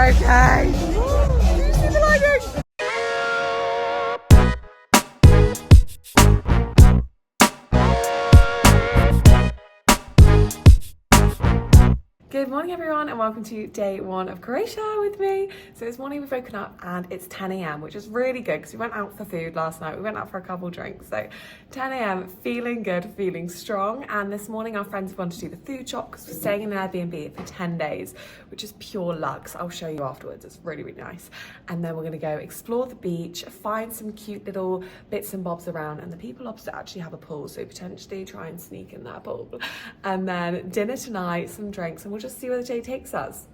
okay. Did you see the lighting? Good morning everyone and welcome to day one of Croatia with me. So this morning we've woken up and it's 10 a.m, which is really good because we went out for food last night. We went out for a couple drinks. So 10 a.m, feeling good, feeling strong. And this morning our friends wanted to do the food shop because we're staying in an Airbnb for 10 days, which is pure luxe. I'll show you afterwards. It's really, really nice. And then we're going to go explore the beach, find some cute little bits and bobs around. And the people opposite actually have a pool, so potentially try and sneak in that pool. And then dinner tonight, some drinks, and we'll just see where the day takes us.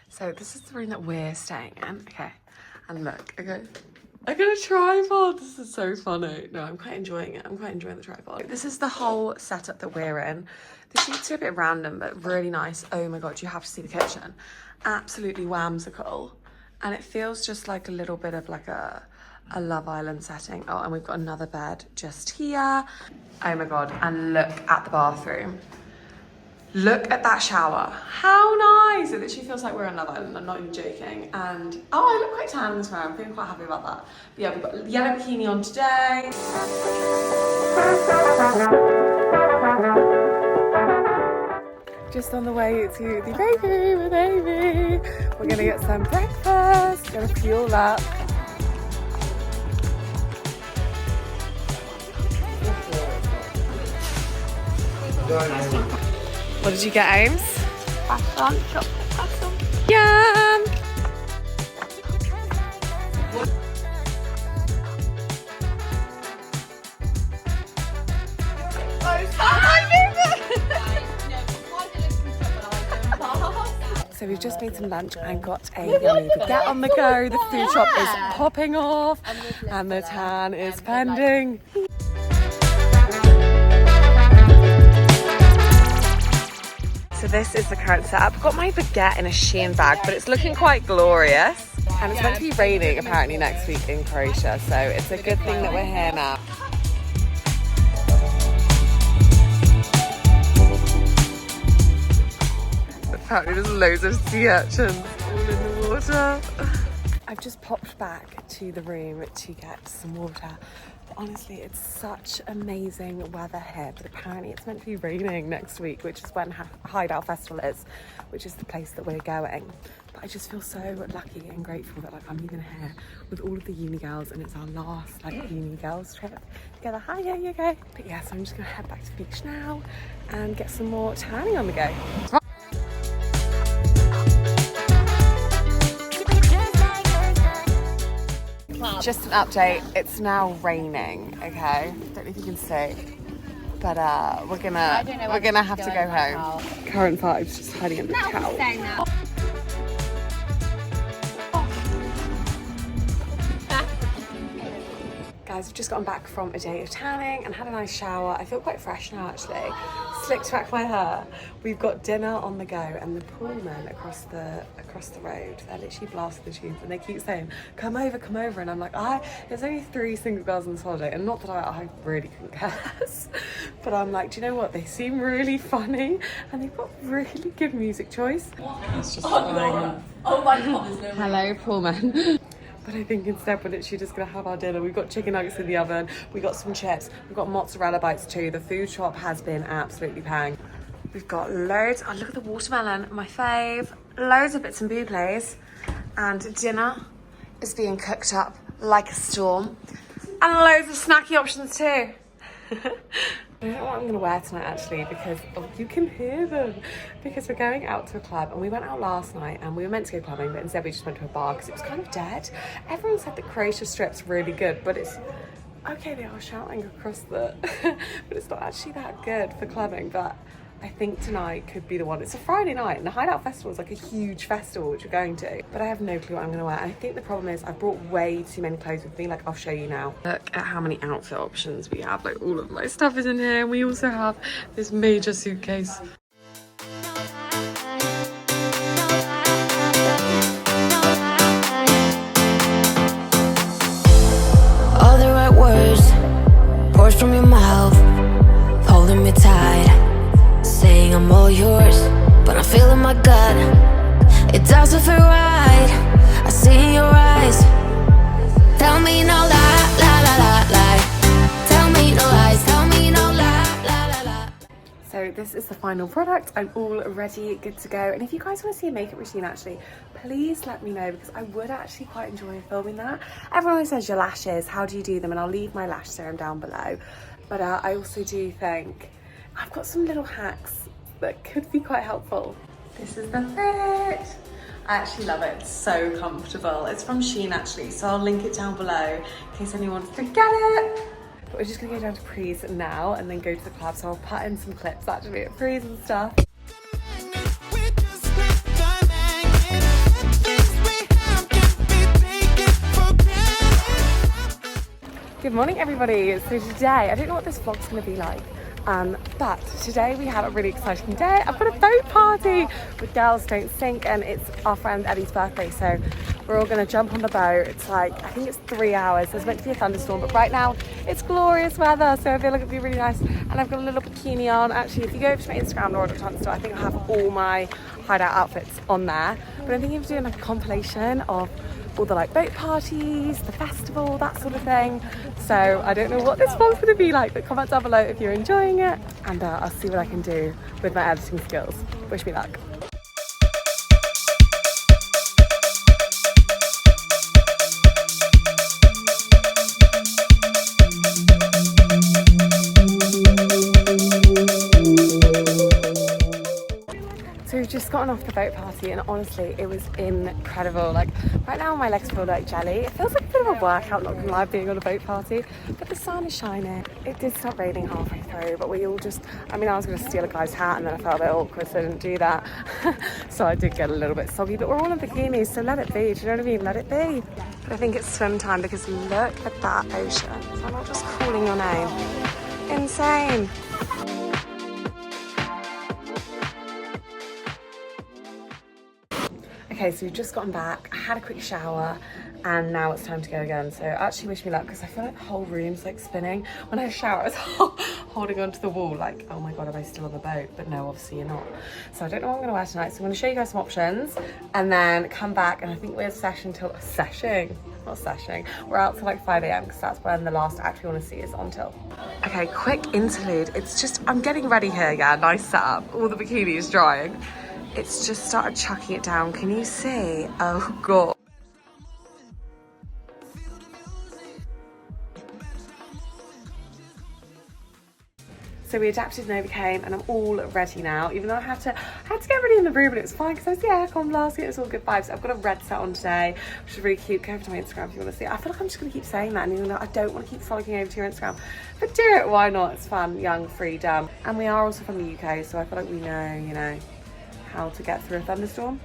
So this is the room that we're staying in. Okay, and look, okay, I got a tripod. This is so funny. No, I'm quite enjoying it. I'm quite enjoying the tripod. This is the whole setup that we're in. The sheets are a bit random, but really nice. Oh my God, you have to see the kitchen. Absolutely whimsical. And it feels just like a little bit of like a Love Island setting. Oh, and we've got another bed just here. Oh my God, and look at the bathroom. Look at that shower. How nice. It literally feels like we're in Love Island. I'm not even joking. And oh, I look quite tan in this room. I'm feeling quite happy about that. But yeah, we've got a yellow bikini on today. Just on the way to the bakery with Amy. We're gonna get some breakfast. Gonna fuel up. What did you get, Ames? Croissant, chocolate croissant. Yum! So we've just made some lunch and got a yummy baguette on the go. The food shop is popping off and the tan is pending. So this is the current setup. I've got my baguette in a Shein bag, but it's looking quite glorious. And it's meant to be raining apparently next week in Croatia, so it's a good thing that we're here now. Apparently there's loads of sea urchins all in the water. I've just popped back to the room to get some water. Honestly, it's such amazing weather here, but apparently it's meant to be raining next week, which is when Hideout Festival is, which is the place that we're going. But I just feel so lucky and grateful that I'm even here with all of the uni girls, and it's our last uni girls trip together. Hi, yeah, you go. But yeah, so I'm just gonna head back to the beach now and get some more tanning on the go. Just an update, it's now raining, okay? Don't know if you can see, but we're gonna have to go home. Current vibes, just hiding in the towel. Guys, we've just gotten back from a day of tanning and had a nice shower. I feel quite fresh now actually. Slicked back my hair. We've got dinner on the go, and the poolmen across the road, they're literally blasting the tunes and they keep saying, come over, and I'm like, there's only 3 single girls on this holiday, and not that I really couldn't care less, but I'm like, do you know what, they seem really funny and they've got really good music choice. It's just Oh my God, there's no hello poolmen. But I think instead we're literally just gonna have our dinner. We've got chicken nuggets in the oven, we got some chips, we've got mozzarella bites too. The food shop has been absolutely pang. We've got loads, oh look at the watermelon, my fave. Loads of bits and bouillés, and dinner is being cooked up like a storm. And loads of snacky options too. I don't know what I'm gonna wear tonight actually, because you can hear them, because we're going out to a club, and we went out last night and we were meant to go clubbing, but instead we just went to a bar because it was kind of dead. Everyone said the Croatia Strip's really good, but it's okay, they are shouting across the but it's not actually that good for clubbing. But I think tonight could be the one. It's a Friday night and the Hideout Festival is like a huge festival which we're going to, but I have no clue what I'm gonna wear. And I think the problem is I've brought way too many clothes with me. Like, I'll show you now. Look at how many outfit options we have. Like, all of my stuff is in here, and we also have this major suitcase. All the right words poured from your mouth, holding me tight, saying I'm all yours, but I feel in my gut It does it feel right. I see in your eyes. Tell me no lie, lie, lie, lie, lie. Tell me no lies, tell me no lie, lie, lie, lie. So this is the final product. I'm all ready, good to go. And if you guys want to see a makeup routine actually, please let me know, because I would actually quite enjoy filming that. Everyone always says your lashes, how do you do them? And I'll leave my lash serum down below. But I also do think I've got some little hacks that could be quite helpful. This is the fit. I actually love it, it's so comfortable. It's from Shein actually, so I'll link it down below in case anyone wants to get it. But we're just gonna go down to Pre's now and then go to the club, so I'll put in some clips actually at Pre's and stuff. Good morning everybody. So today, I don't know what this vlog's gonna be like, but today we have a really exciting day. I've got a boat party with Girls Don't Sink, and it's our friend Eddie's birthday, so we're all gonna jump on the boat. It's like, I think it's 3 hours. There's meant to be a thunderstorm, but right now it's glorious weather, so I feel like it'd be really nice. And I've got a little bikini on. Actually, if you go over to my Instagram, lauratunstall, I think I have all my hideout outfits on there. But I'm thinking of doing like a compilation of all the like boat parties, the festival, that sort of thing. So I don't know what this vlog's gonna be like, but comment down below if you're enjoying it, and I'll see what I can do with my editing skills. Wish me luck. So we've just gotten off the boat party, and honestly it was incredible. Like right now my legs feel like jelly. It feels like a bit of a workout, not gonna lie, being on a boat party, but the sun is shining. It did start raining halfway through, but we all just, I mean, I was gonna steal a guy's hat and then I felt a bit awkward, so I didn't do that. So I did get a little bit soggy, but we're all in bikinis, so let it be. Do you know what I mean? Let it be. But I think it's swim time, because look at that ocean. So I'm not just calling your name. Insane. Okay, so we've just gotten back, I had a quick shower, and now it's time to go again. So actually wish me luck, because I feel like the whole room's like spinning. When I shower, I was holding onto the wall like, oh my God, am I still on the boat? But no, obviously you're not. So I don't know what I'm gonna wear tonight. So I'm gonna show you guys some options and then come back, and I think we're seshing till, not seshing. We're out till like 5 AM, because that's when the last act we wanna see is on till. Okay, quick interlude. It's just, I'm getting ready here, yeah, nice setup. All the bikinis drying. It's just started chucking it down. Can you see? Oh God. So we adapted and overcame, and I'm all ready now, even though I had to get ready in the room, and it was fine because I was the aircon blasting. It was all good vibes. I've got a red set on today, which is really cute. Go over to my Instagram if you want to see it. I feel like I'm just going to keep saying that, and even though I don't want to keep following over to your Instagram, but do it, why not? It's fun, young, freedom. And we are also from the UK, so I feel like we know, you know, how to get through a thunderstorm.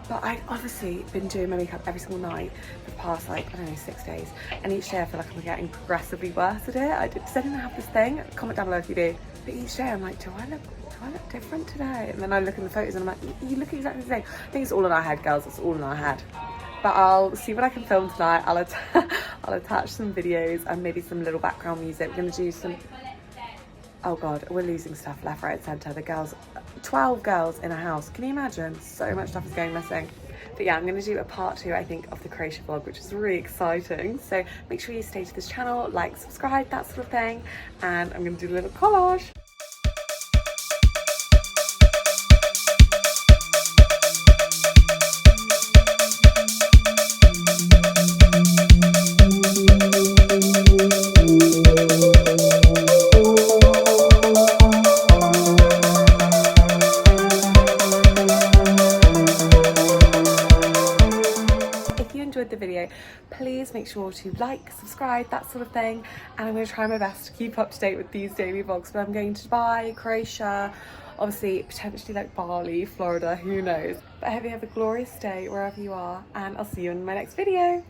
But I've obviously been doing my makeup every single night for the past, like, I don't know, 6 days. And each day I feel like I'm getting progressively worse at it. Does anyone have this thing? Comment down below if you do. But each day I'm like, do I look different today? And then I look in the photos and I'm like, you look exactly the same. I think it's all in our head, girls. It's all in our head. But I'll see what I can film tonight. I'll attach some videos and maybe some little background music. We're gonna do some, oh God, we're losing stuff left, right, centre. The girls, 12 girls in a house. Can you imagine? So much stuff is going missing. But yeah, I'm going to do a part 2, I think, of the Croatia vlog, which is really exciting. So make sure you stay to this channel, like, subscribe, that sort of thing. And I'm going to do a little collage. The video, please make sure to like, subscribe, that sort of thing, and I'm going to try my best to keep up to date with these daily vlogs. But I'm going to Dubai, Croatia, obviously potentially like Bali, Florida, who knows. But I hope you have a glorious day wherever you are, and I'll see you in my next video.